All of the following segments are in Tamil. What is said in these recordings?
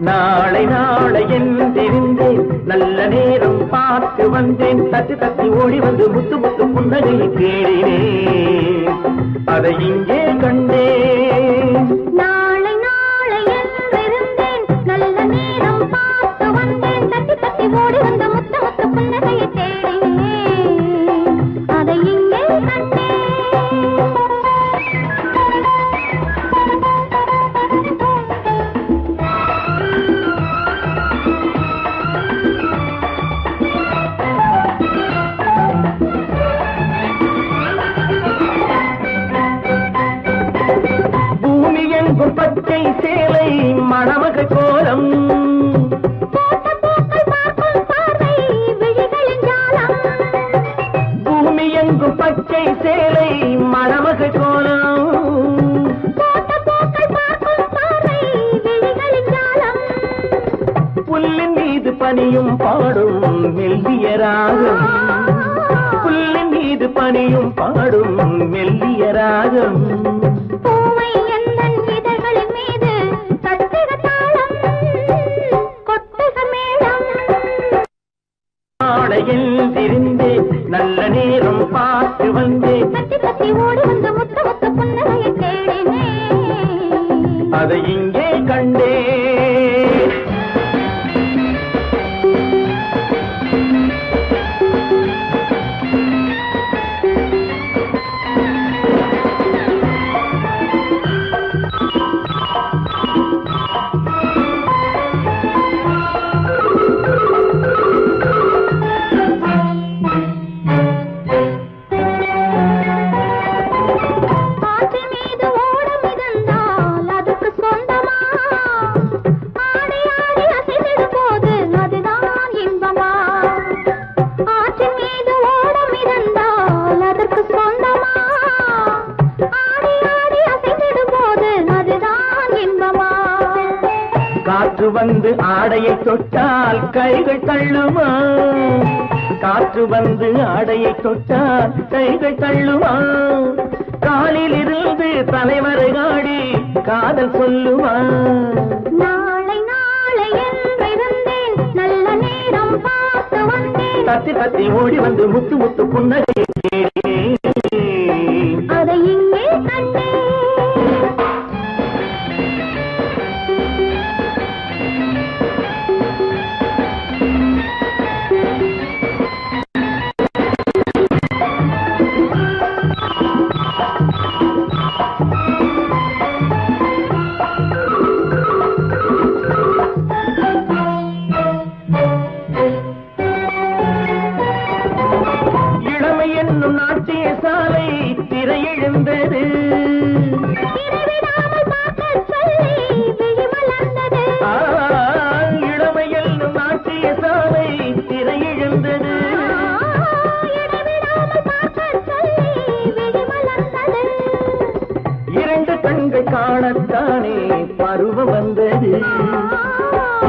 நாளை நாளை என்றிருந்தேன், நல்ல நேரம் பார்த்து வந்தேன். தட்டி தட்டி ஓடி வந்து முத்து முத்து புன்னகையை தேடினேன், அதை இங்கே கண்டேன். நாளை நாளை என்றிருந்தேன், நல்ல நேரம் பார்த்து வந்தேன். தட்டி தட்டி ஓடி வந்து முத்து முத்து புன்னகையை தேடினேன், அதை இங்கே கண்டேன். பச்சை சேலை மணமக கோலம், பூமி எங்கும் பச்சை சேலை மணமக கோலம், புல்லின் மீது பனியும் பாடும் மெல்லிய ராகம், புல்லின் மீது பனியும் பாடும் மெல்லிய ராகம். எழுந்திருந்தேன், நல்ல நேரம் பார்த்து வந்தேன். தட்டி தட்டி ஓடி வந்து முத்த முத்த புன்னகையை தேடினேன், அதை இங்கே கண்டேன். காற்று வந்து ஆடையை தொட்டால் கைகள் தள்ளுமா, காற்று வந்து ஆடையை தொட்டால் கைகள் தள்ளுமா, காலில் இருந்து தலைவரை ஆடி காதல் சொல்லுமா. நாளை நாளை என்றிருந்தேன், நல்ல நேரம் பார்த்து வந்தேன். தத்தி தத்தி ஓடி வந்து முத்து முத்து புன்னகையை தேடினேன், அதை இங்கே கண்டேன். நாட்டிய சாலை திரையெழுந்தது, இளமையில் நாட்டிய சாலை திரையெழுந்தது, இரண்டு கண்கள் காணத்தானே பருவம் வந்தது,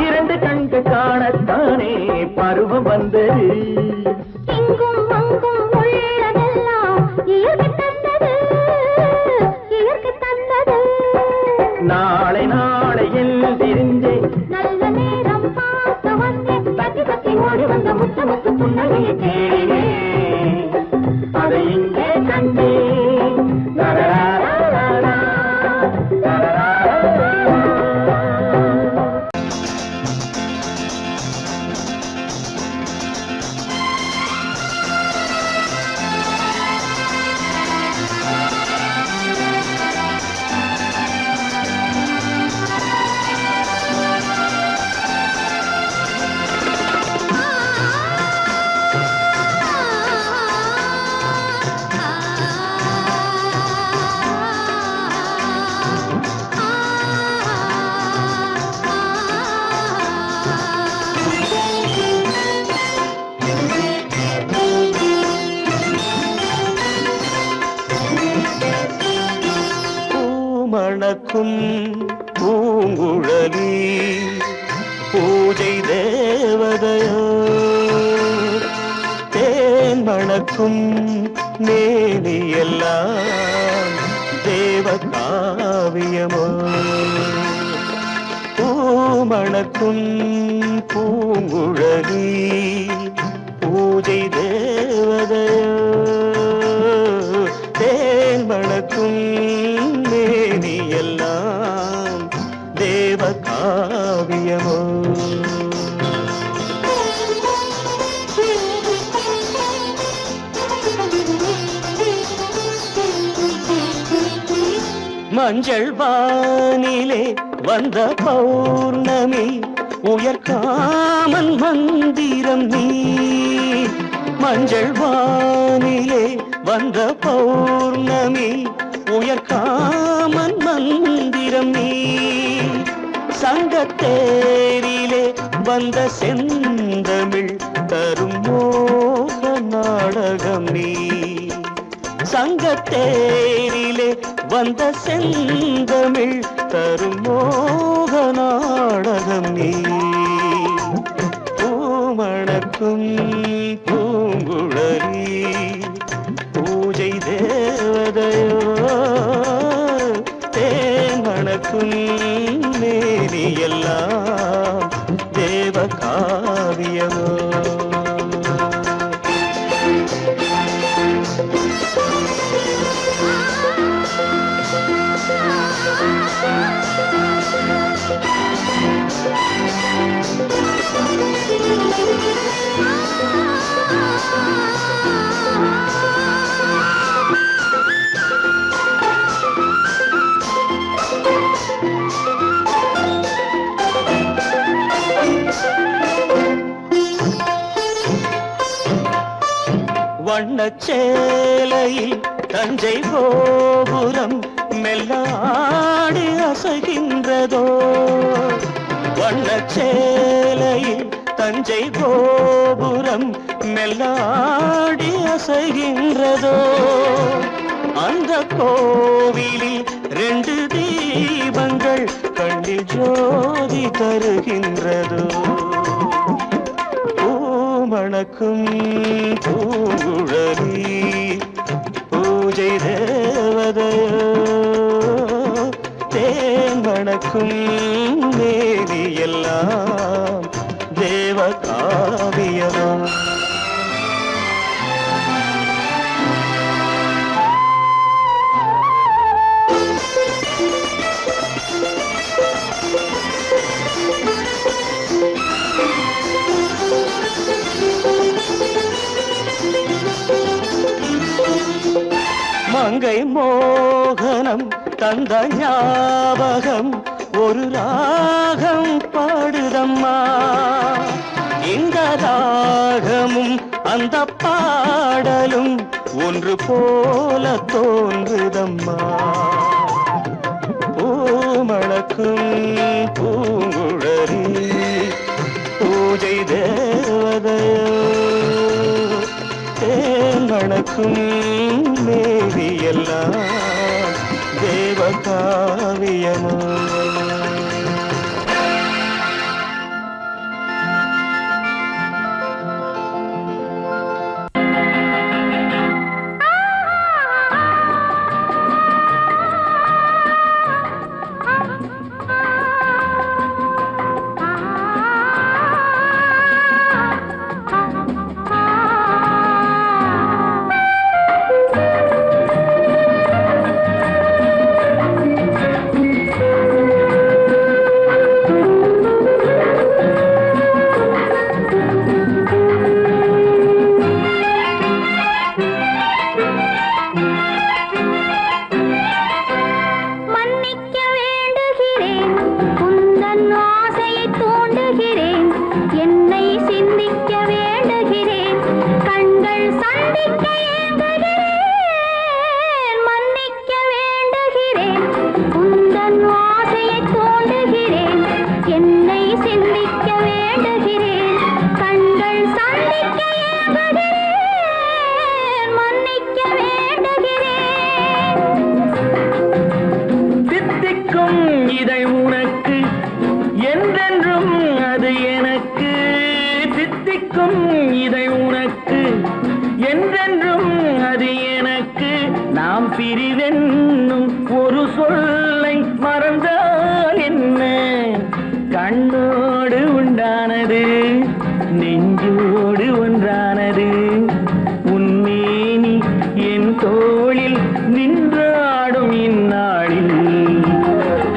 இரண்டு கண்கள் காணத்தானே பருவம் வந்தது. நாளை நாளை எழுந்திருந்தேன், நல்ல நேரம் பார்த்து வந்தேன். தட்டி தட்டி ஓடி வந்த முத்து முத்து புன்னகையை தேடினேன், அதை இங்கே கண்டேன். மணக்கும் பூங்குழலி பூஜை தேவதையோ தேன் மணக்கும் மேனியெல்லாம் தேவ காவியமோ பூமணக்கும் பூங்குழலி பூஜை தேவதையோ தேன் மணக்கும் மேனியெல்லாம் தேவ காவியமோ மஞ்சள் வானிலே வந்த பௌர்ணமி உயர்காமன் மந்திரம் நீ மஞ்சள் வானிலே வந்த பௌர்ணமி உயர்காமன் மந்திரம் நீ சங்கத்தேரிலே வந்த செந்தமிழ் தரும் மோக நாடகம் நீ சங்கத்தேரிலே வந்த செந்தமிழ் தரும் மோக நாடகம் நீ பூமணக்கும் பூங்குழலி பூஜை தேவதையோ தேன் மணக்கும் மேனியெல்லாம் தேவ காவியமோ வண்ணச்சேலையில் தஞ்சை கோபுரம் மெல்லாடி அசைகின்றதோ வண்ணச்சேலையில் தஞ்சை கோபுரம் மெல்லாடி அசைகின்றதோ அந்த கோவிலில் 2 தீபங்கள் கண்ணில் ஜோதி தருகின்றதோ பூமணக்கும் பூங்குழலி பூஜை தேவதையோ தேன் மணக்கும் மேனியெல்லாம் தேவ காவியமோ மங்கை மோகனம் தந்த ஞாபகம் ஒரு ராகம் பாடுதம்மா இந்த ராகமும் அந்த பாடலும் ஒன்று போல தோன்றுதம்மா பூமணக்கும் பூங்குழலி பூஜை தேவதையோ தேன் மணக்கும் மேனியெல்லாம் தேவ காவியமோ சொல்லை மறந்தால் என்ன? கண்ணோடு உண்டானது நெஞ்சோடு ஒன்றானது. உன்மேனி என் தோளில் நின்றாடும் இந்நாளில்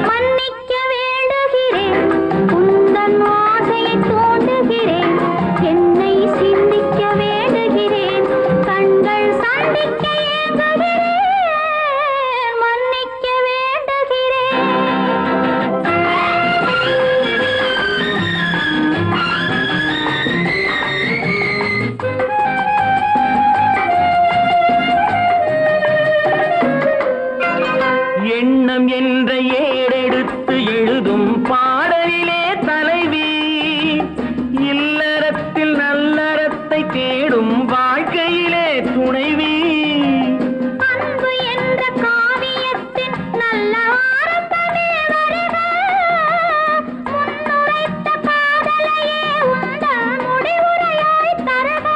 மன்னிக்க வேண்டுகிறேன், உந்தன் ஆசையை தூண்டுகிறேன், என்னை சிந்திக்க வேண்டுகிறேன், கண்கள் சந்திக்க ஏங்குகிறேன், மன்னிக்க வேண்டுகிறேன். எண்ணம் என்ற ஏடெடுத்து எழுதும் பாடலிலே தலைவி, இல்லறத்தில் நல்லறத்தை தேடும் வாழ்க்கையிலே துணைவி. அன்பு என்ற காவியத்தின் நல்ல ஆரம்பமே வருக, முன்னுரைத்த காதலையே உந்தன் முடிவுரையாய் தருக.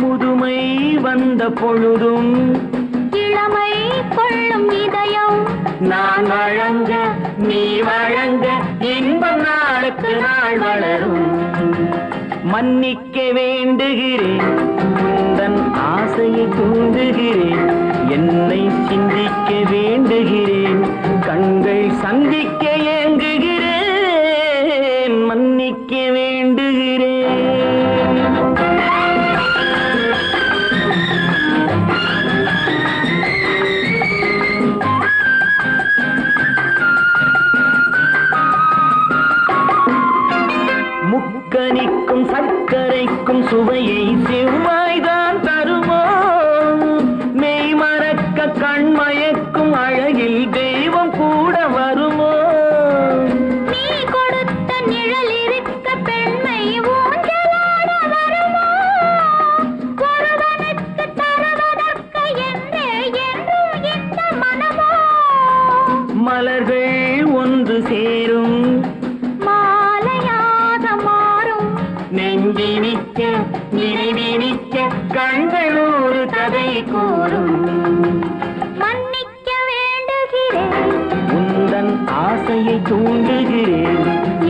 முதுமை வந்த பொழுதும் இளமை கொள்ளும் இதயம் நான் வழங்க நீ வழங்க இன்பம் நாளுக்கு நாள் வளரும். மன்னிக்க வேண்டுகிறேன், உந்தன் ஆசையை தூண்டுகிறேன், என்னை சிந்திக்க வேண்டுகிறேன், கண்கள் சந்திக்க ஏங்குகிறேன், மன்னிக்க வேண்டுகிறேன். முக்கனிக்கும் சர்க்கரைக்கும் சுவையை செவ்வாய்தான் தருமோ? மெய் மறக்க கண்மயக்கும் அழகில் தெய்வம் கூட வருமோ? நீ கொடுத்த நிழல் இருக்க பெண்மை ஊஞ்சலாட வருமோ? ஒருவனுக்கு தருவதற்கு என்றே என்றும் இந்த மனமோ? மலர்கள் ஒன்று சேரும் மாலையாக மாறும் நெஞ்சினிக்க நினைவினிக்க கண்கள் ஒரு கதை கூறும். மன்னிக்க வேண்டுகிறேன், உந்தன் ஆசையை தூண்டுகிறேன்,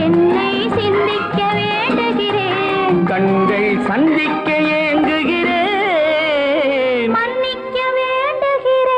என்னை சிந்திக்க வேண்டுகிறேன், கண்கள் சந்திக்க ஏங்குகிறேன், மன்னிக்க வேண்டுகிறேன்.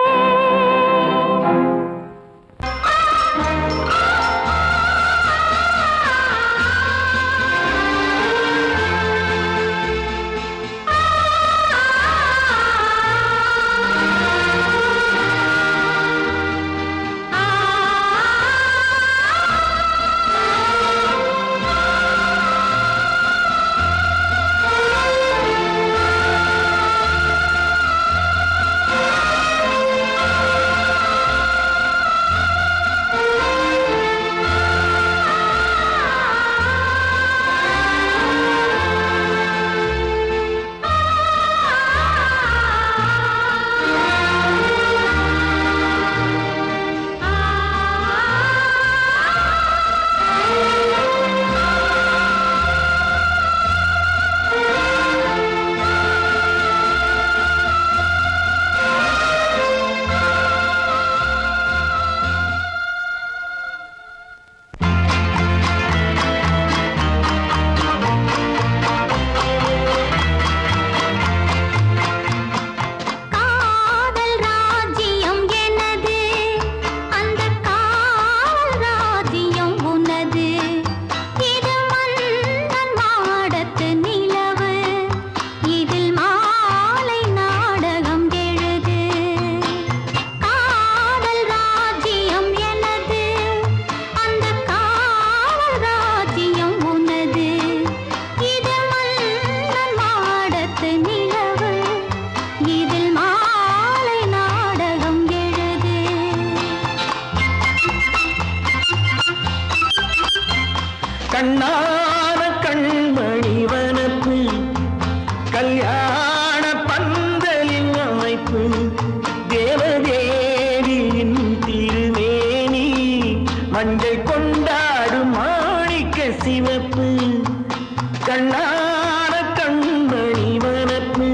காதல் ராஜ்யம் எனது, அந்த காதல் ராஜ்யம் உனது. இது மன்னன் மாடத்து நிலவு, இதில் மாலை நாடகம் எழுது. காதல் ராஜ்யம் எனது, அந்த காதல் ராஜ்யம் உனது. இது மன்னன் மாடத்து நிலவு, இதில் மாலை நாடகம் எழுது. கண்ணான கண்மணி வனப்பு, கல்யாண பந்தலின் அமைப்பு, தேவதேவியின் திருமேனி, மஞ்சள் கொண்டாடும் மாணிக்க சிவப்பு. கண்ணான கண்மணி வனப்பு,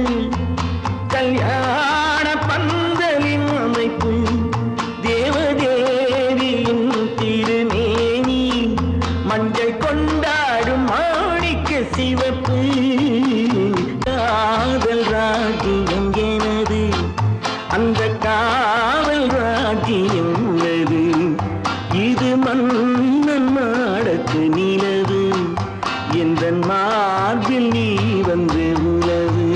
கல்யாண பந்தலின் அமைப்பு, தேவ மன்னன் மாடத்து நிலவு எந்த மார்பில் நீ வந்து உலவு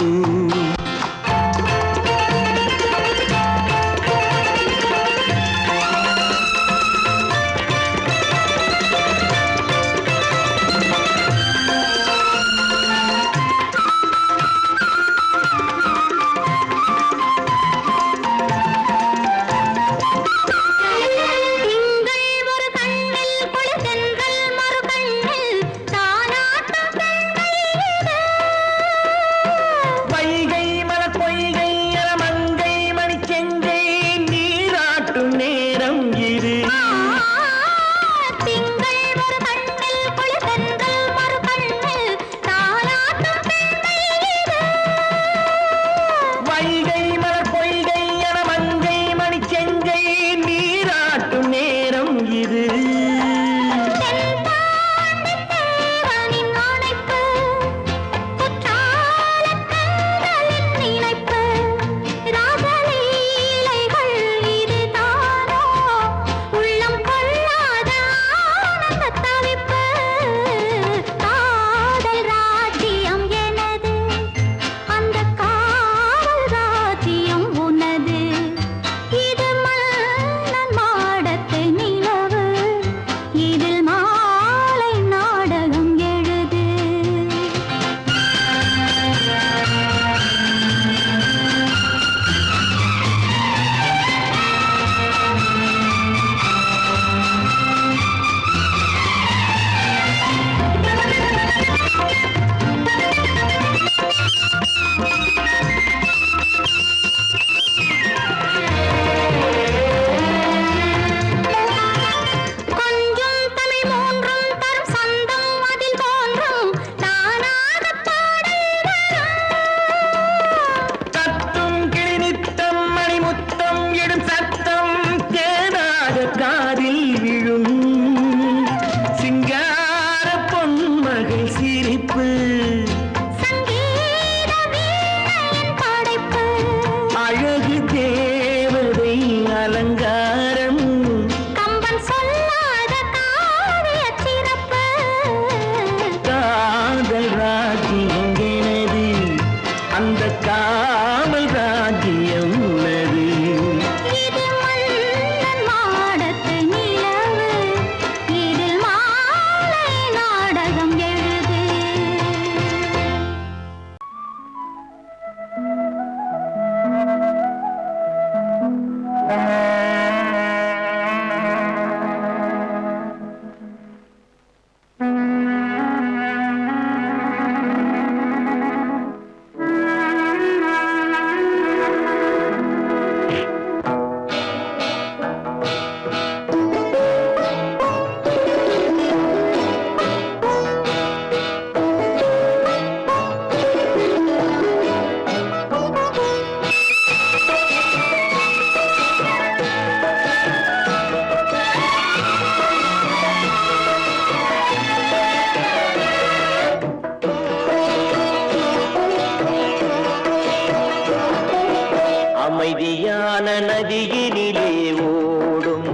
அமைதியான நதியினிலே ஓடும்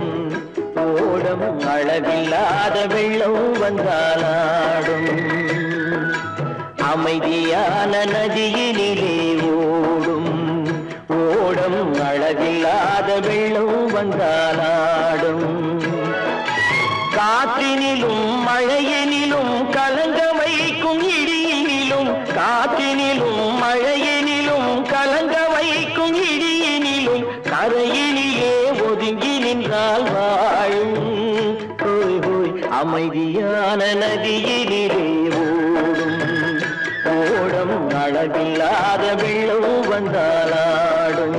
ஓடும் அளவில்லாத வெள்ளம் வந்தாலாடும் அமைதியான நதியினிலே ஓடும் ஓடும் அளவில்லாத வெள்ளம் வந்தாலாடும் காற்றினிலும் மழையினிலும் கலங்க வைக்கும் இடியினிலும் காற்றினிலும் மழையினிலும் கலங்க வைக்கும் இடியினிலும் கரையினிலே ஒதுங்கி நின்றால் வாழும் ஹோய் ஹோய் அமைதியான நதியினிலே ஓடும் ஓடும் அளவில்லாத வெள்ளம் வந்தாலாடும்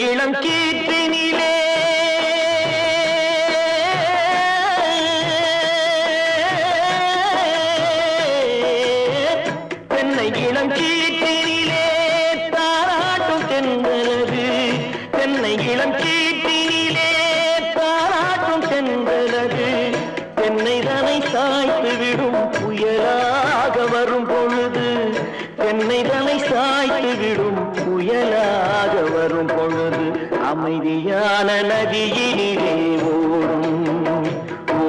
இளம் கீற்றினிலே தென்னை இளம் கீ தென்னை இளம் கீட்டினிலே தாராட்டும் சென்றலது தென்னைதனை சாய்த்து விடும் புயலாக வரும் பொழுது தென்னைதனை சாய்த்து விடும் புயலாக வரும் பொழுது அமைதியான நதியினிலே ஓடும்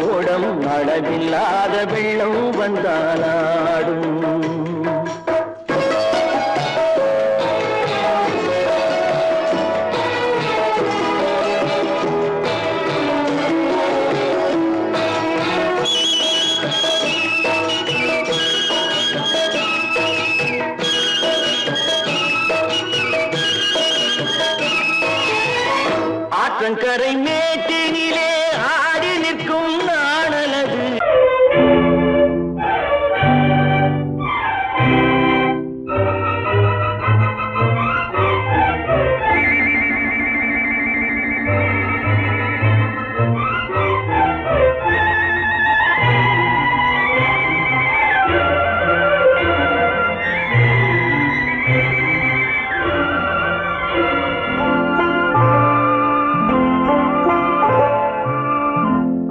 ஓடம் அளவில்லாத வெள்ளம் வந்தாலாடும். ஆற்றங்கரை மேட்டினிலே ஆடி நிற்கும் நாணலது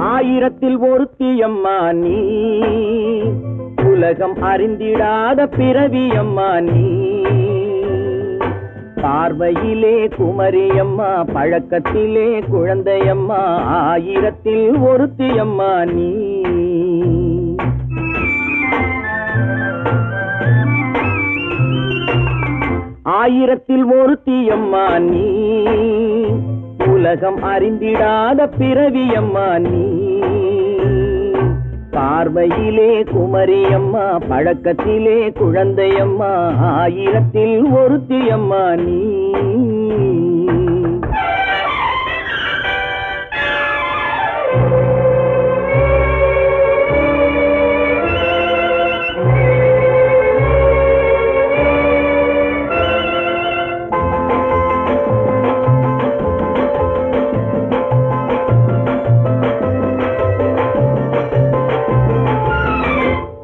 ஆயிரத்தில் ஒருத்தியம்மா நீ உலகம் அறிந்திடாத பிறவியம்மா நீ பார்வையிலே குமரியம்மா பழக்கத்திலே குழந்தையம்மா ஆயிரத்தில் ஒருத்தியம்மா நீ ஆயிரத்தில் ஒருத்தியம்மா நீ உலகம் அறிந்திடாத பிறவியம்மா நீ பார்வையிலே குமரியம்மா பழக்கத்திலே குழந்தையம்மா ஆயிரத்தில் ஒருத்தியம்மா நீ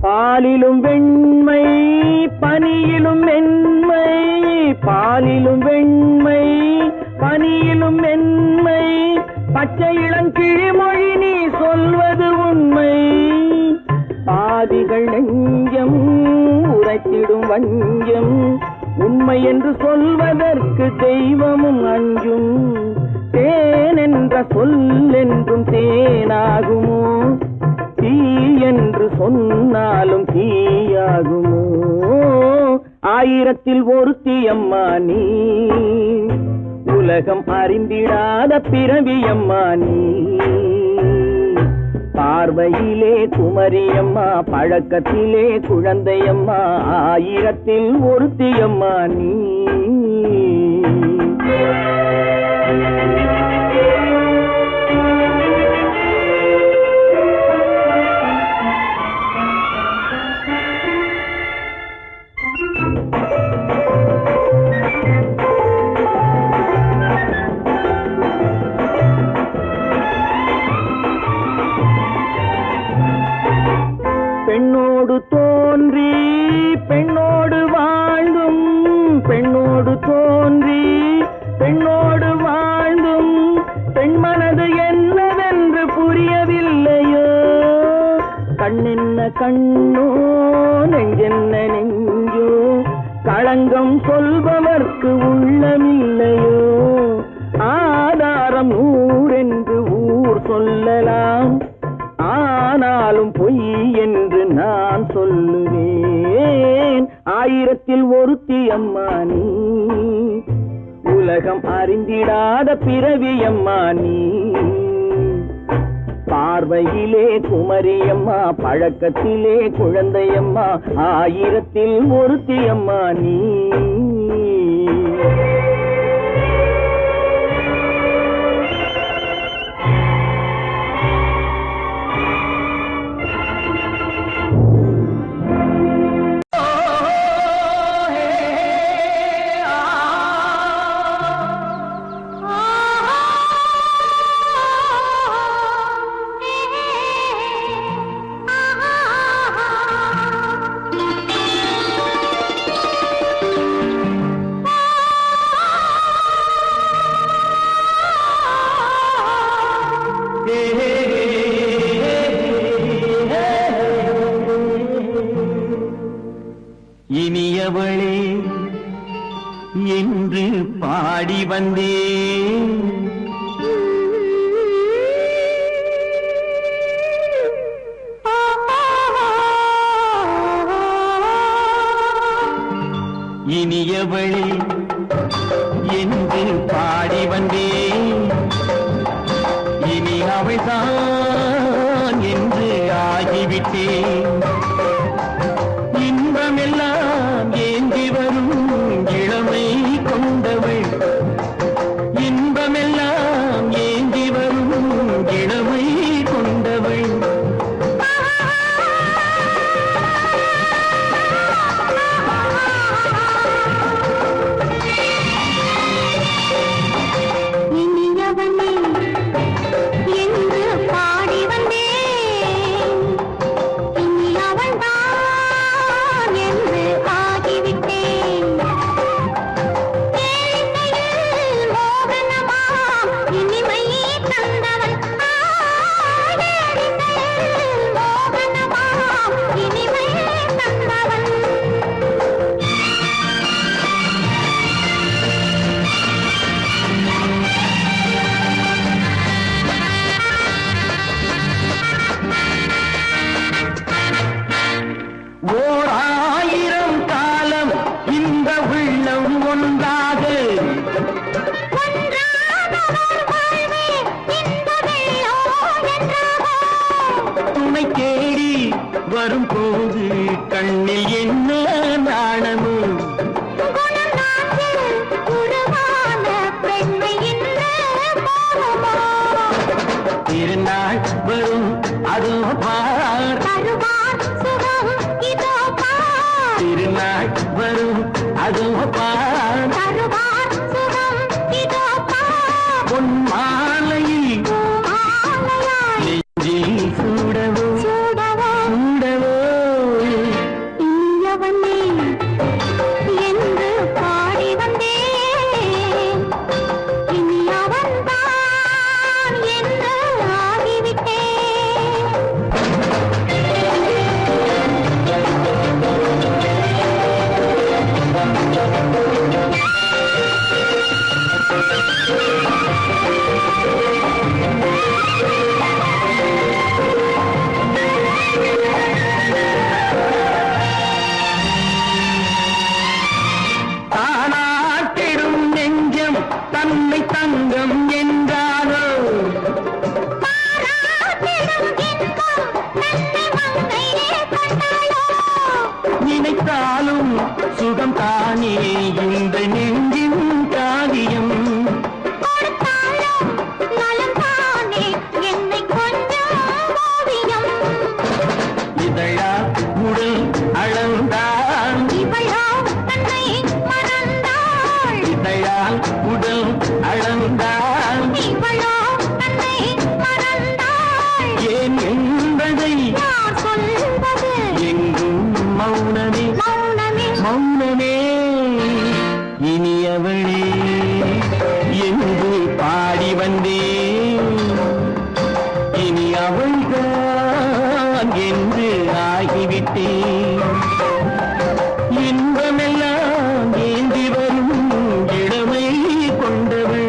பாலிலும் வெண்மை பனியிலும் மென்மை பாலிலும் வெண்மை பனியிலும் மென்மை பச்சை இளங்கிழிமொழி நீ சொல்வது உண்மை பாதிகள் நெஞ்சம் உரைத்திடும் வஞ்சம் உண்மை என்று சொல்வதற்கு தெய்வமும் அஞ்சும் தேன் என்ற சொல் என்றும் தேனாகுமோ தீ என்று சொன்னாலும் தீயாகுமோ ஆயிரத்தில் ஒருத்தியம்மா நீ உலகம் அறிந்திடாத பிறவியம்மா நீ பார்வையிலே குமரியம்மா பழக்கத்திலே குழந்தையம்மா ஆயிரத்தில் ஒருத்தியம்மா நீ பெண்ணோடு தோன்றி பெண்ணோடு வாழ்ந்தும் பெண்ணோடு தோன்றி பெண்ணோடு வாழ்ந்தும் பெண்மனது என்னவென்று புரியவில்லையோ கண்ணென்ன கண்ணோ நெஞ்சென்ன நெஞ்சோ களங்கம் சொல்பவர்க்கு உள்ளமில்லையோ ஆதாரம் ஊரென்று ஊர் சொல்லலாம் ஆனாலும் பொய் என்று நான் சொல்லுவேன் ஆயிரத்தில் ஒருத்தியம்மா நீ உலகம் அறிந்திடாத பிறவியம்மா நீ பார்வையிலே குமரியம்மா பழக்கத்திலே குழந்தையம்மா ஆயிரத்தில் ஒருத்தியம்மா நீ இனியவளே என்று பாடி வந்தேன். இனியவளே என்று பாடி வந்தேன். இனி அவள்தான் என்று ஆகிவிட்டேன். இன்பமெல்லாம் ஏந்தி வரும் இளமை கொண்டவள். இன்பமெல்லாம் ஏந்தி வரும் இளமை கொண்டவள். வரும்போது கண்ணில் என்ன நாணமோ திருநாள் வரும் அதோ பார். திருநாள் வரும் அதோ பார். பொன் மாலையில் நெஞ்சில் சூடவோ தன்னை தங்கம் என்றாரோ நினைத்தாலும் சுகம் தானே இந்த நெஞ்சின் காரியம். இதழா உடல் அளந்தான் இதழால் உடல் அளந்தான் ஏன் என்பதை எங்கும் மௌனமே மௌனமே. இனியவளே என்று பாடி வந்தேன். இனி அவள்தான் என்று ஆகிவிட்டேன். இன்பமெல்லாம் ஏந்தி வரும் இளமை கொண்டவள்.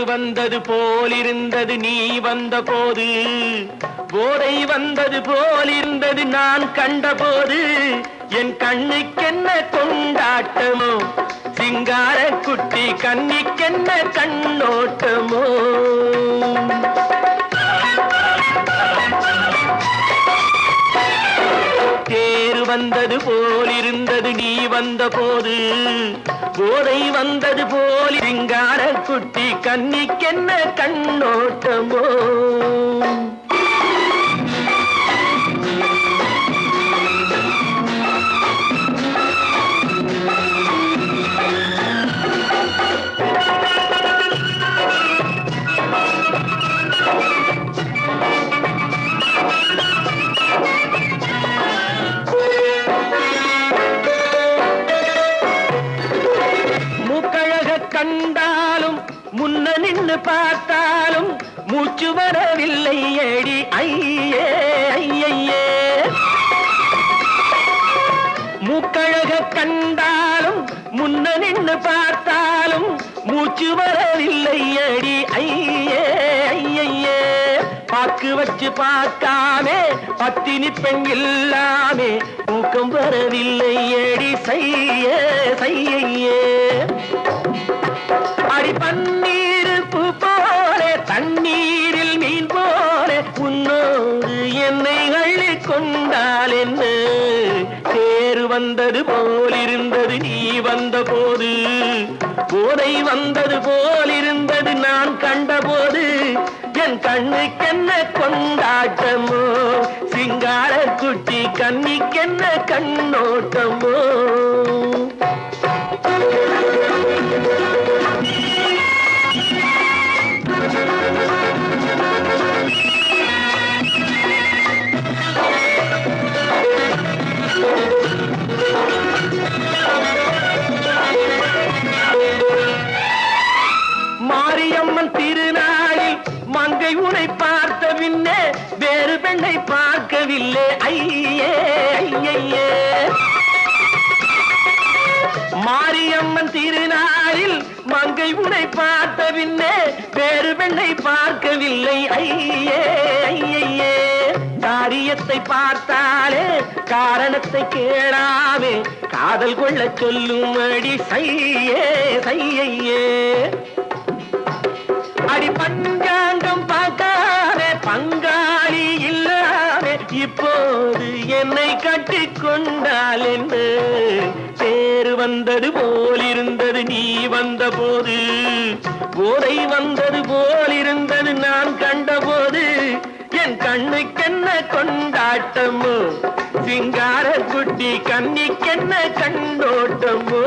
வந்தது போலிருந்தது நீ வந்த போது. போதை வந்தது போலிருந்தது நான் கண்டபோது. என் கண்ணுக்கென்ன கொண்டாட்டமோ சிங்கார குட்டி கண்ணிக்கென்ன கண்ணோட்டமோ. தேர் வந்தது போலிருந்தது நீ வந்த போது. போதை வந்தது போல் சிங்கார குட்டி கண்ணிக்கென்ன கண்ணோட்டமோ. முன்ன நின்னு பார்த்தாலும் மூச்சு வரவில்லை ஏடி ஐயே ஐயே. மூக்கழக கண்டாலும் முன்ன நின்னு பார்த்தாலும் மூச்சு வரவில்லை அடி ஐயே ஐயே. பாக்கு வச்சு பார்க்காமே பத்தினி பெண் இல்லாமே தூக்கம் வரவில்லை அடி செய்ய செய்யே. அடி பன்னீர் பூ போல தண்ணீரில் மீன் போல உன்னோடு என்னை அள்ளி கொண்டால் என்ன தேர் வந்தது போலிருந்தது நீ வந்த போது போதை வந்தது போலிருந்தது நான் கண்டபோது என் கண்ணுக்கென்ன கொண்டாட்டமோ சிங்கார குட்டி கண்ணிக்கென்ன கண்ணோட்டமோ. மாரியம்மன் திருநாளில் மங்கை உனை பார்த்த பின்னே வேறு பெண்ணை பார்க்கவில்லை ஐயே ஐயே. மாரியம்மன் திருநாளில் மங்கை உனை பார்த்த பின்னே வேறு பெண்ணை பார்க்கவில்லை ஐயே ஐயே. காரியத்தை பார்த்தாலே காரணத்தை கேளாமே காதல் கொள்ள சொல்லும்படி செய்யே செய்யே. அடி பஞ்சாங்கம் பார்க்காதே பங்காளி இல்லாமே இப்போது என்னை கட்டிக் கொண்டால் என்ன தேர் வந்தது போலிருந்தது நீ வந்த போது போதை வந்தது போலிருந்தது நான் கண்டபோது என் கண்ணுக்கென்ன கொண்டாட்டமோ சிங்கார குட்டி கண்ணிக்கென்ன கண்டோட்டமோ.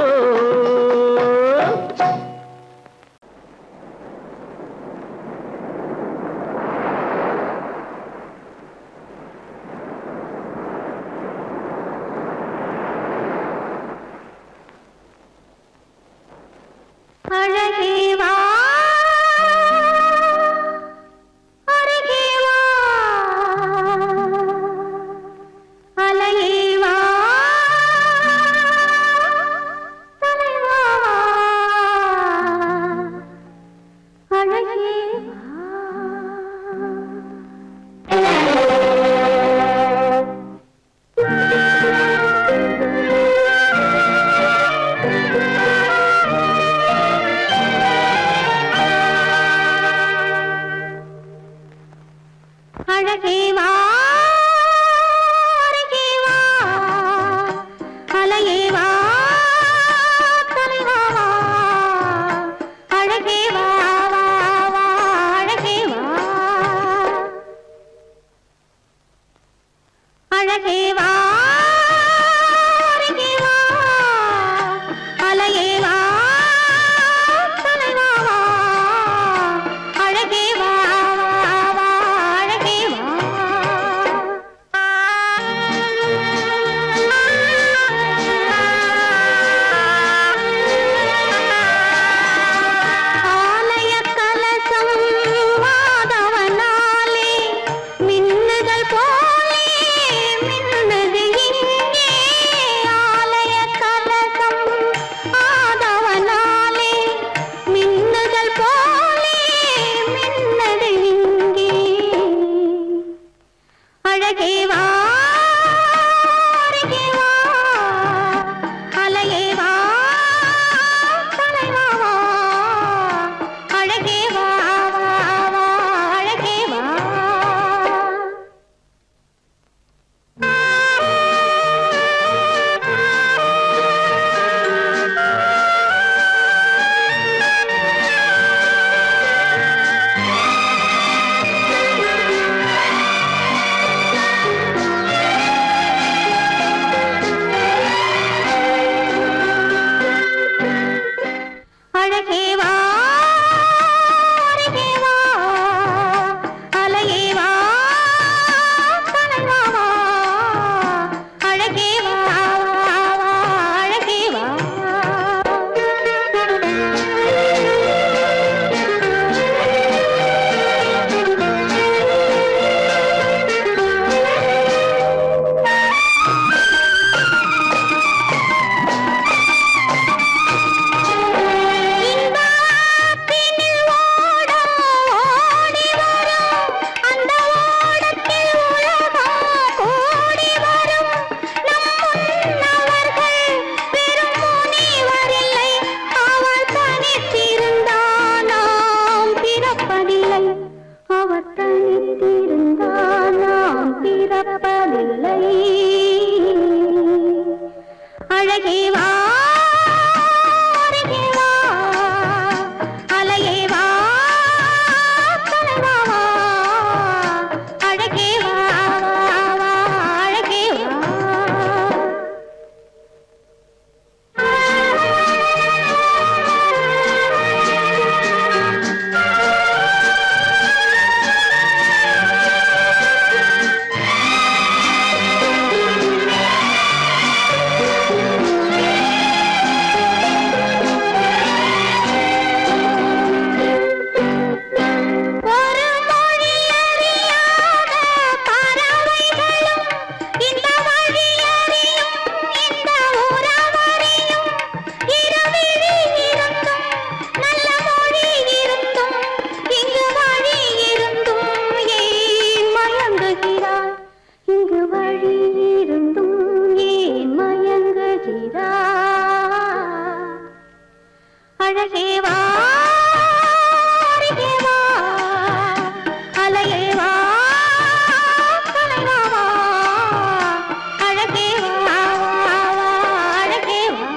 அழகேவா அருகேவா அலையேவா தலைவா அழகேவா. அழகேவா அருகேவா அலையேவா தலைவா அழகேவா அழகேவா அழகேவா அருகேவா அலையேவா தலைவா அழகேவா அழகேவா அருகேவா அலையேவா தலைவா அழகேவா அழகேவா. அழகேவா அருகேவா அலையேவா தலைவா அழகேவா அழகேவா. அழகேவா அருகேவா அலையேவா கலைவாவா அழகேவா அழகேவா.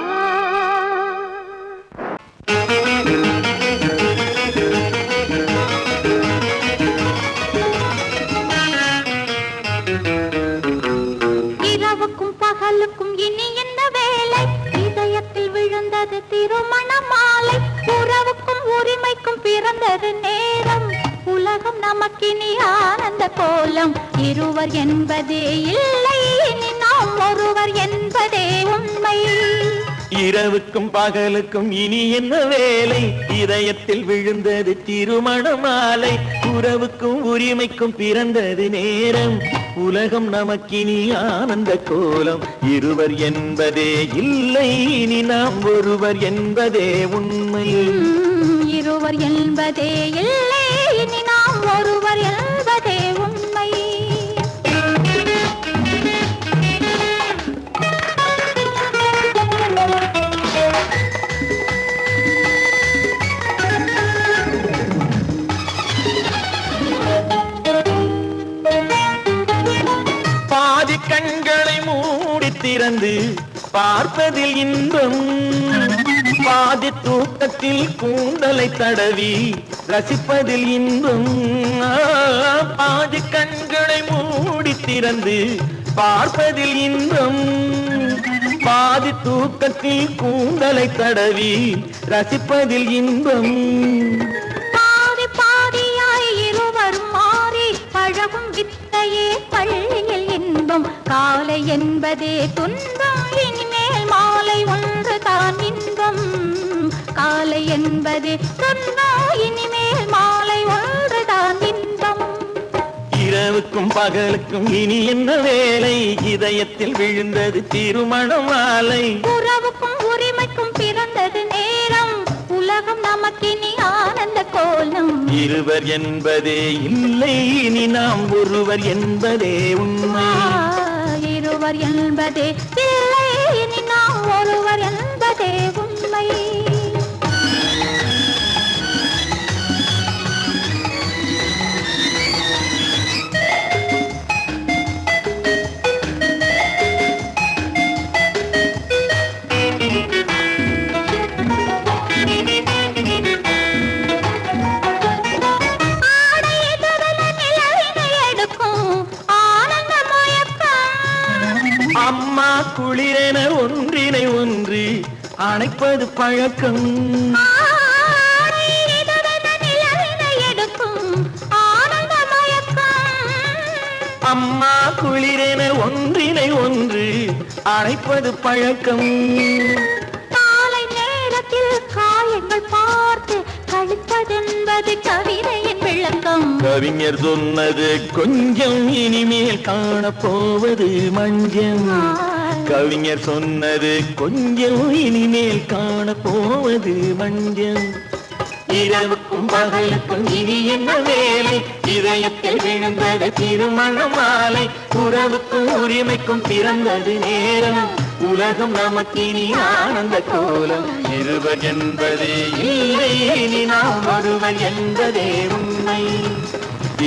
இரவுக்கும் பகலுக்கும் இனி என்ன வேலை? இதயத்தில் விழுந்தது திருமண மாலை. உறவுக்கும் உரிமைக்கும் பிறந்தது நேரம். உலகம் நமக்கினி ஆனந்த கோலம். இருவர் என்பதே இல்லை, இனி நாம் ஒருவர் என்பதே உண்மை. இரவுக்கும் பகலுக்கும் இனி என்ன வேலை? இதயத்தில் விழுந்தது திருமண மாலை. உறவுக்கும் உரிமைக்கும் பிறந்தது நேரம். உலகம் நமக்கினி ஆனந்த கோலம். இருவர் என்பதே இல்லை, இனி நாம் ஒருவர் என்பதே உண்மை. இருவர் என்பதே இல்லை, இனி நாம் ஒருவர் என்பதே உண்மை. பாதி கண்களை மூடி திறந்து பார்ப்பதில் இன்பம். பாதி தூக்கத்தில் கூந்தலை தடவி ரசிப்பதில் இன்பம். பாதி கண்களை மூடி திறந்து பார்ப்பதில் இன்பம். பாதி தூக்கத்தில் கூந்தலை தடவி ரசிப்பதில் இன்பம். பாதி பாதியாய் இருவரும் மாறி பழகும் வித்தையே பள்ளியில் இன்பம். காலை என்பதே துன்பம், இனிமேல் மாலை ஒன்று தான் இன்பம். காலை என்பதே துன்பம், இனிமேல் மாலை ஒன்று தான் இன்பம். இரவுக்கும் பகலுக்கும் இனி என்ன வேலை? இதயத்தில் விழுந்தது திருமண மாலை. உறவுக்கும் உரிமைக்கும் பிறந்தது நேரம். உலகம் நமக்கினி ஆனந்த கோலம். இருவர் என்பதே இல்லை, இனி நாம் ஒருவர் என்பதே உண்மை. இருவர் என்பதே இல்லை, இனி நாம் ஒருவர் என்பதே உண்மை. அம்மா குளிரென ஒன்றினை ஒன்று அணைப்பது பழக்கம். அம்மா குளிரென ஒன்றினை ஒன்று அணைப்பது பழக்கம். காலை நேரத்தில் காயங்கள் பார்த்து கழிப்பதென்பது கவிதையின் விளக்கம். கவிஞர் சொன்னது கொஞ்சம், இனிமேல் காணப்போவது மஞ்சம். கவிஞர் சொன்னது கொஞ்சம், இனிமேல் காணப்போவது மஞ்சம். இரவுக்கும் பகலுக்கும் இனி என்ன வேலை? இதயத்தில் விழுந்தது திருமண மாலை. உறவுக்கும் உரிமைக்கும் பிறந்தது நேரம். உலகம் நமக்கினி ஆனந்த கோலம். இருவர் என்பதே இல்லை, இனி நாம் ஒருவர் என்பதே உண்மை.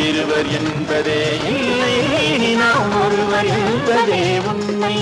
இருவர் என்பதே இல்லை, இனி நாம் ஒருவர் என்பதே உண்மை.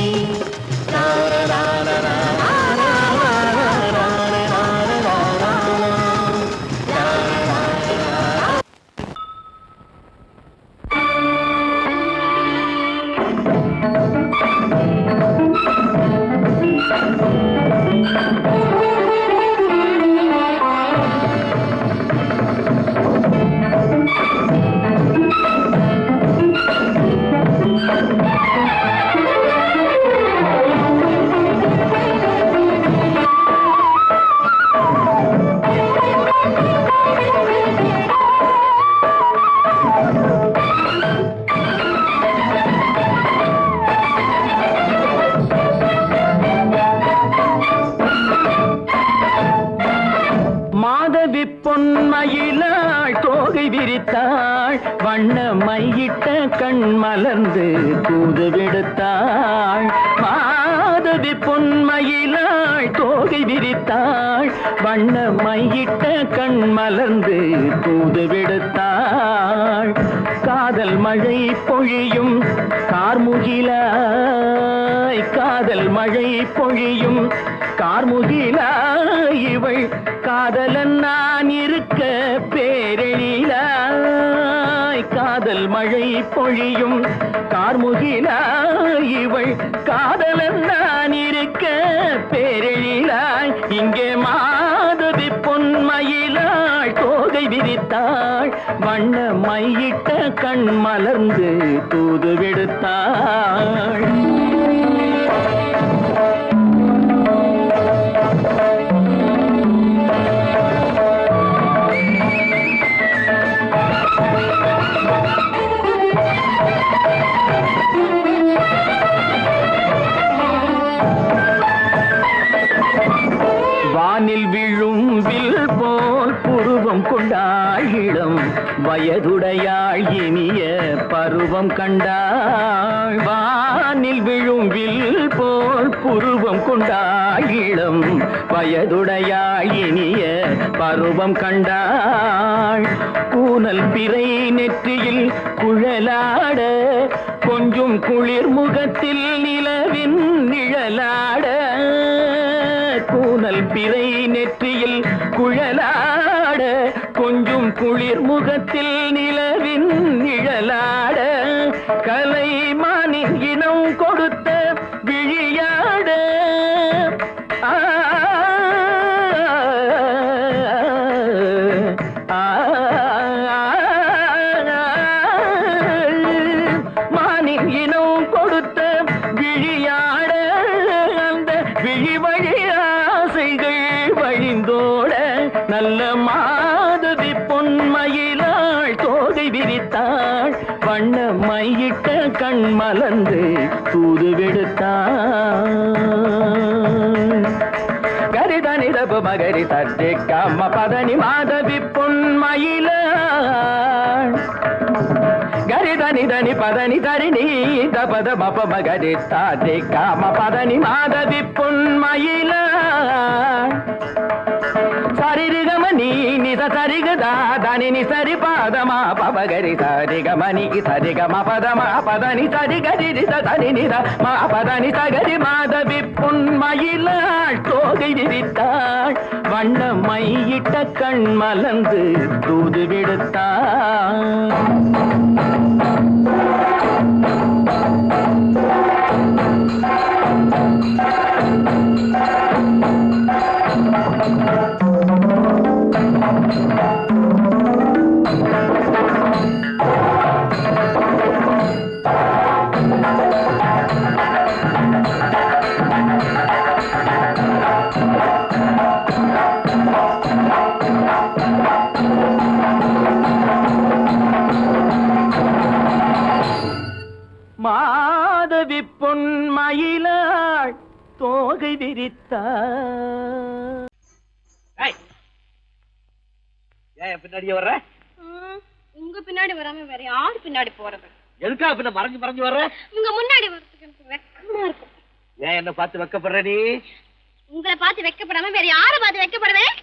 பொன்மயிலாள் தோகை விரித்தாள். வண்ண மையிட்ட கண் மலர்ந்து தூது விடுத்தாள். மாதவி பொன்மயிலாள் தோகை விரித்தாள் வண்ண மையிட்ட கண் மலர்ந்து தூது விடுத்தாள் காதல் மழை பொழியும் கார்முகிலாய் காதல் மழை பொழியும் கார்முகிலாய் இவள் காதலன் நான் இருக்க பேரெழிலாய் காதல் மழை பொழியும் கார்முகிலாய் இவள் காதலன் நான் இருக்க பேரெழிலாய் இங்கே மாதவி பொன்மயிலாள் தோகை விரித்தாள் வண்ண மையிட்ட கண் மலர்ந்து தூது விடுத்தாள் வானில் விழும் வில் போல் புருவம் கொண்டாள் இளம் வயதுடையாள் இனிய பருவம் கண்டாள் வானில் விழும் வில் போல் புருவம் கொண்டாள் இளம் வயதுடையாள் இனிய பருவம் கண்டாள் கூனல் பிறை நெற்றியில் குழலாட கொஞ்சம் குளிர் முகத்தில் நிலவின் நிழலாட கூனல் பிறை நெற்றியில் குழலாட கொஞ்சம் குளிர் முகத்தில் நிலவின் நிழலாட கலைமானின் இனம் கொடுத்த விழியாட மானின் இனம் கொடுத்த விழியாட அந்த விழி வழி ஆசைகள் வழிந்தோட நல்ல மாதவி பொன்மயிலாள் தோகை விரித்தாள் வண்ண மையிட்ட கண் மலர்ந்து தூது விடுத்தாள் கரிதனி தப மகரி தட்டை கம்ம பதனி மாதவி பொன்மயிலாள் கரிதனி தனி பதனி தரிணி தபத மப மகரி தாட்டை காம பதனி மாதவி பொன்மயிலாள் சரிகமணி நித சரிகதா தனி சரி பாதமா பபகரி சரிகமணி சரிகம பதமா பதனி சரிகரி தனி நித மா பதனி சகரி மாதவி பொன்மயிலாள் தோகை விரித்தாள் வண்ண மையிட்ட கண் மலர்ந்து தூது விடுத்தாள் மாதவி பொன்மயிலாள் தோகை விரித்தாள் ஏன் பின்னாடியே வர்ற? உங்க பின்னாடி வராம வேற யாரு பின்னாடி போறது? எதுக்காக பின்ன மறைஞ்சு மறைஞ்சு வர்ற? உங்க முன்னாடி வரதுக்கு எனக்கு வெக்கமா இருக்கு. ஏன் என்ன பார்த்து வெக்கப்படுற நீ? உங்களை பார்த்து வெக்கப்படாம வேற யாரை பார்த்து வெக்கப்படுவேன்?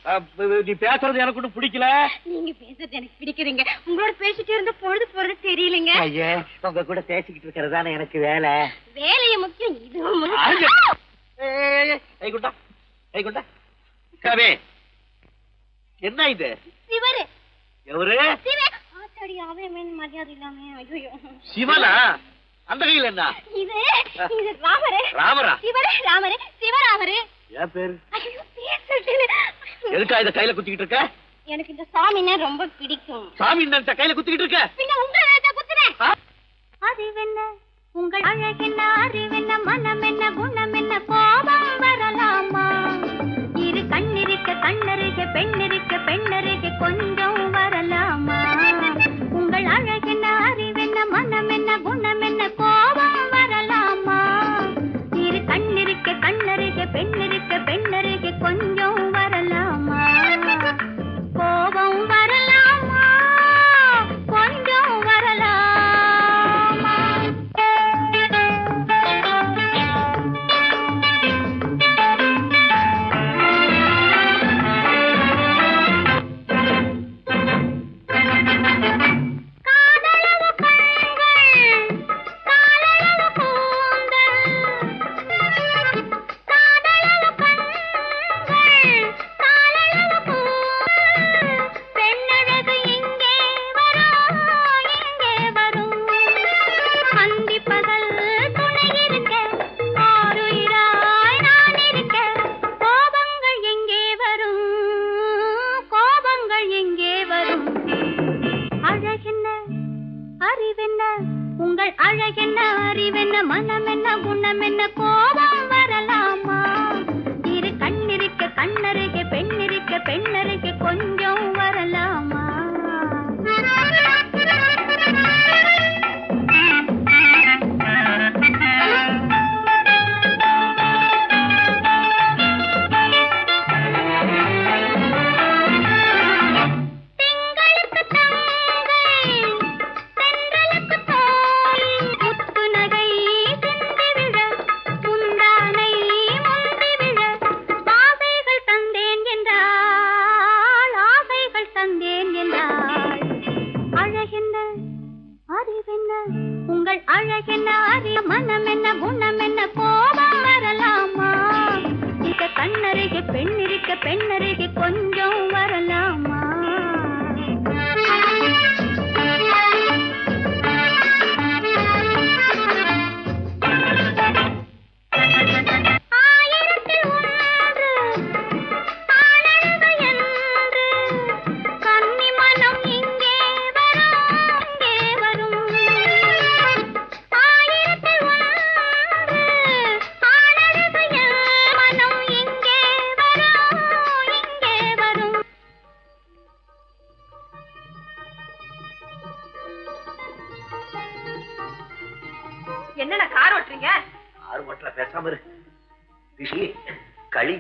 நீ பேசுறது எனக்கு ஒன்றும் பிடிக்கல. நீங்க பேசுறது எனக்கு பிடிக்கிறீங்க. உங்களோட பேசிட்டே இருந்த பொழுது போறது தெரியலங்க. ஐயே, உங்க கூட பேசிக்கிட்டு இருக்கிறதானே எனக்கு வேலை. வேலைய முக்கியம், இதுவும் முக்கியம். கவே, என்ன இது? சிவரு. எவரு? ஆத்தாடி, அவன் மரியாதை இல்லாம. ஐயோ, சிவனா? அந்த கையில் என்ன? இது ராமரு. ராமரா? சிவரு ராமரு, சிவராமரு. ஏன் பேரு? ஐயோ, பேசுறேன். எதுக்கா இத கையில குத்திக்கிட்டு இருக்க? எனக்கு இந்த சாமின்னா ரொம்ப பிடிக்கும். சாமி இந்த கையில குத்திக்கிட்டு இருக்க? பின்ன உங்களை குத்துறேன். அறிவென்ன உங்கள் அழகென்ன, அறிவென்ன, மனம் என்ன, குணம் என்ன, கோபம் வரலாமா? இரு கண்ணிருக்க கண்ணருக, பெண்ணிருக்க பெண்ணருக, கொஞ்சம் வரலாமா? உங்கள் அழகென்ன, அறிவென்ன, மனம் என்ன, குணம் என்ன, கோபம் வரலாமா? இரு கண்ணிருக்க கண்ணருக, பெண்ணிருக்க பெண்ணருக, கொஞ்சம் வரலாமா? கோபம் வரலாமா? கொஞ்சம் வரலாமா? மனம் என்ன குணம் என்ன கோபம் வரலாமா இரு கண்ணிருக்க கண்ணருகே பெண்ணிருக்க பெண்ணருகே கொஞ்சம் வரலாமா உங்கள் அழகென்ன அறிய மனம் என்ன குணம் என்ன கோபம் வரலாமா இங்க கண்ணருகே பெண்ணிருக்க பெண்ணருகே கொஞ்சம் வரலாமா என்னென்ன கார் ஓட்டுறீங்க? ஆறு மட்டும் பேசாம இரு. ரிஷி களி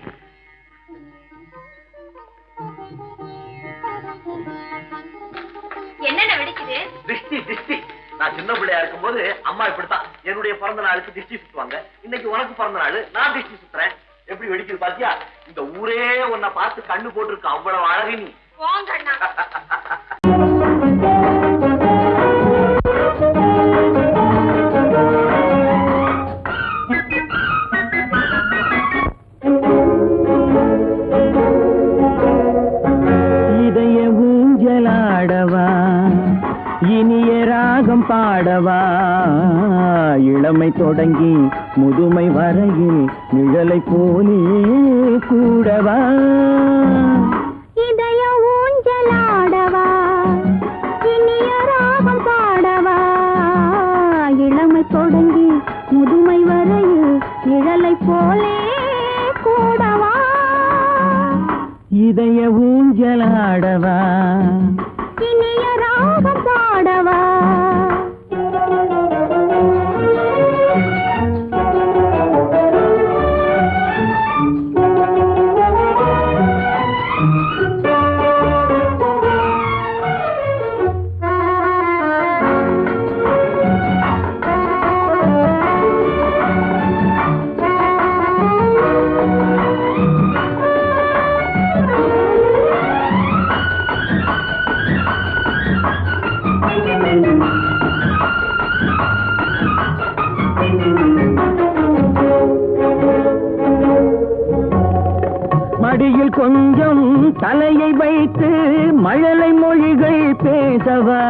என்னென்ன வெடிக்குது? திஷ்டி திஷ்டி. நான் சின்ன பிள்ளையா இருக்கும் போது அம்மா இப்படித்தான் என்னுடைய பிறந்த நாளுக்கு திஷ்டி சுத்துவாங்க. இன்னைக்கு உனக்கு பிறந்த நாள், நான் திஷ்டி சுத்துறேன். எப்படி வெடிக்குது பாத்தியா? இந்த ஊரே உன்னை பார்த்து கண்ணு போட்டிருக்கு, அவ்வளவு அழகு நீ. போங்க அண்ணா. இதய ஊஞ்சலாடவா இனிய ராகம் பாடவா இளமை தொடங்கி முதுமை வரையில் நிழலை போலே கூடவா இதய ஊஞ்சலாடவா இனிய ராகம் பாடவா இளமை தொடங்கி முதுமை வரையில் நிழலை போலே கூடவா இதய ஊஞ்சலாடவா இனிய ராகம் பாடவா மடியில் கொஞ்சம் தலையை வைத்து மழலை மொழிகள் பேசவா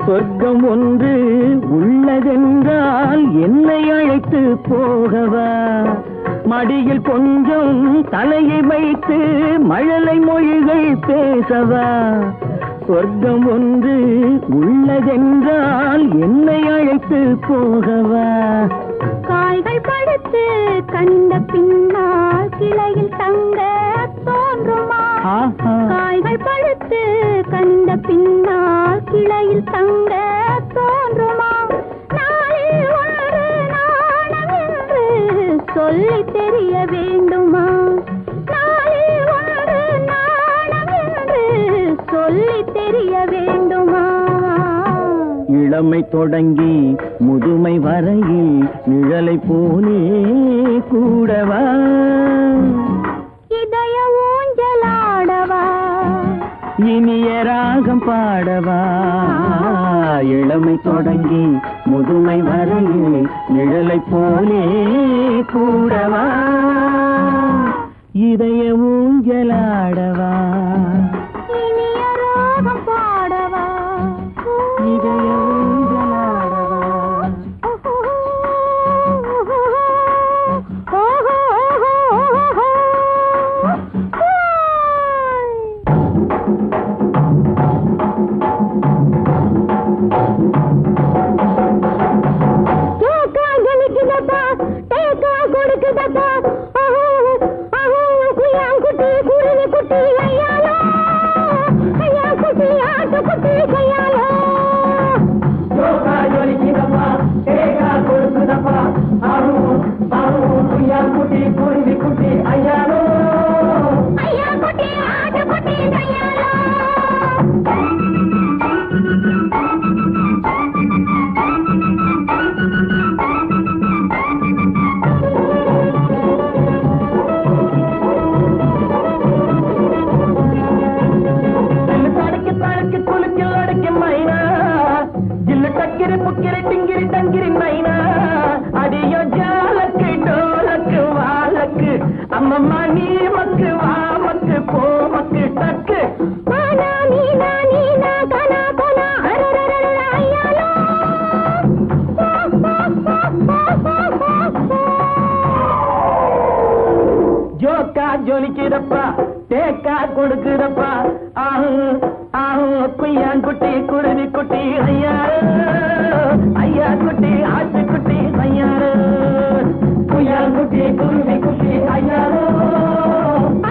சொர்க்கம் ஒன்று உள்ளதென்றால் என்னை அழைத்து போகவா மடியில் கொஞ்சம் தலையை வைத்து மழலை மொழிகள் பேசவா சொர்க்கம் ஒன்று உள்ளதென்றால் என்னை அழைத்து போகவா காய்கள் படுத்து கண்ட பின்னால் கிளையில் தங்க தோன்றுமா காய்கள் படுத்து கண்ட பின்னால் கிளையில் தங்க தோன்றுமா நாளில் ஒன்று நாணம் என்று சொல்லி தெரிய வேண்டுமா நாளில் ஒன்று நாணம் என்று சொல்லி தெரிய வேண்டுமா இளமை தொடங்கி முதுமை வரையில் நிழலை போலே கூடவா இதய ஊஞ்சலாடவா இனிய ராகம் பாடவா இளமை தொடங்கி முதுமை வரையில் நிழலை போலே கூடவா இதய ஊஞ்சலாடவா இனிய ராகம் பாடவா இதய ஊஞ்சலாடவா கொடுக்குதப்பா தேக்கா கொடுக்குதப்பா ஆஹு ஆஹு குய்யாங்குட்டி குருவி குட்டி ஐயாரு ஐயா குட்டி ஆட்டு குட்டி ஐயாரு குய்யாங்குட்டி குருவி குட்டி ஐயாரு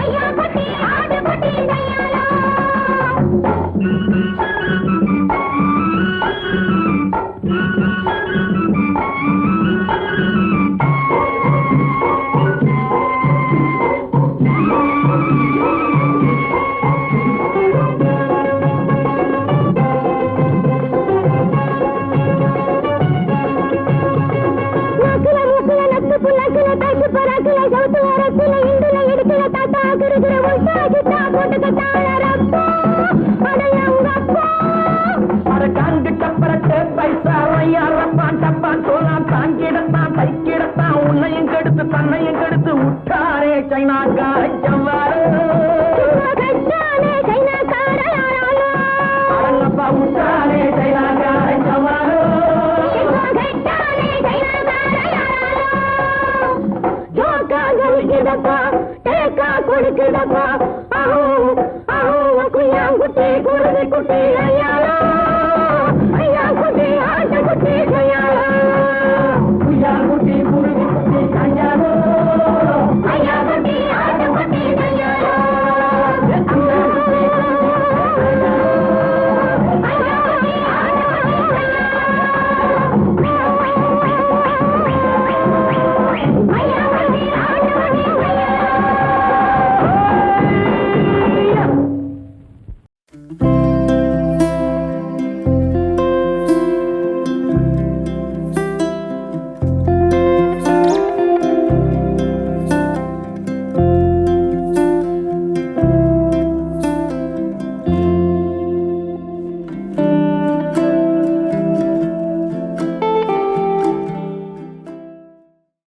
ஐயா குட்டி ஆடு குட்டி கையாலோ உன்னையும் கெடுத்து தன்னையும் கெடுத்து விட்டாரே சைனாக்கார செவ்வாறு அரங்கப்பா விட்டாரே சைனாக்கார செவ்வாறு கொடுக்குதப்பா குட்டி குருவி குட்டி